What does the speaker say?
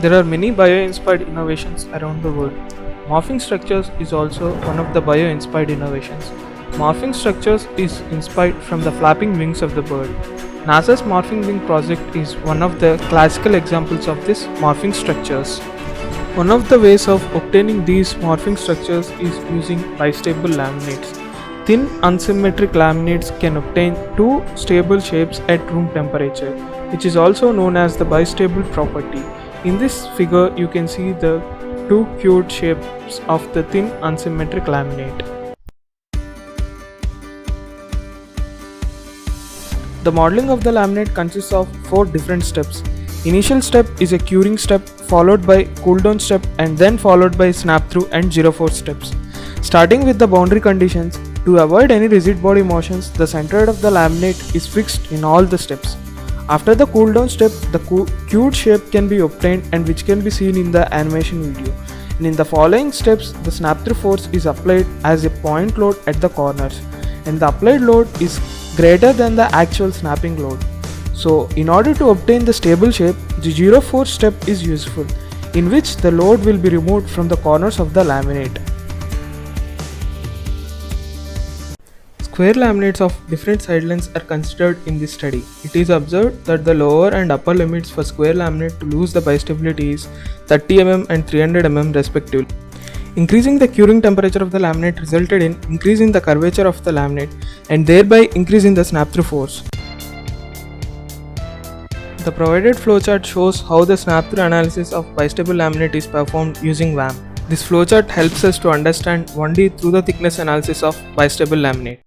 There are many bio-inspired innovations around the world. Morphing structures is also one of the bio-inspired innovations. Morphing structures is inspired from the flapping wings of the bird. NASA's Morphing Wing project is one of the classical examples of this morphing structures. One of the ways of obtaining these morphing structures is using bistable laminates. Thin unsymmetric laminates can obtain two stable shapes at room temperature, which is also known as the bistable property. In this figure, you can see the two cured shapes of the thin unsymmetric laminate. The modeling of the laminate consists of 4 different steps. Initial step is a curing step, followed by cool down step, and then followed by snap through and 0-4 steps. Starting with the boundary conditions, to avoid any rigid body motions, the center of the laminate is fixed in all the steps. After the cool down step, the cured shape can be obtained and which can be seen in the animation video. And in the following steps, the snap through force is applied as a point load at the corners, and the applied load is greater than the actual snapping load. So in order to obtain the stable shape, the 0-4 step is useful, in which the load will be removed from the corners of the laminate. Square laminates of different side lengths are considered in this study. It is observed that the lower and upper limits for square laminate to lose the bistability is 30 mm and 300 mm respectively. Increasing the curing temperature of the laminate resulted in increasing the curvature of the laminate and thereby increasing the snap through force. The provided flowchart shows how the snap through analysis of bistable laminate is performed using VAM. This flowchart helps us to understand 1D through the thickness analysis of bistable laminate.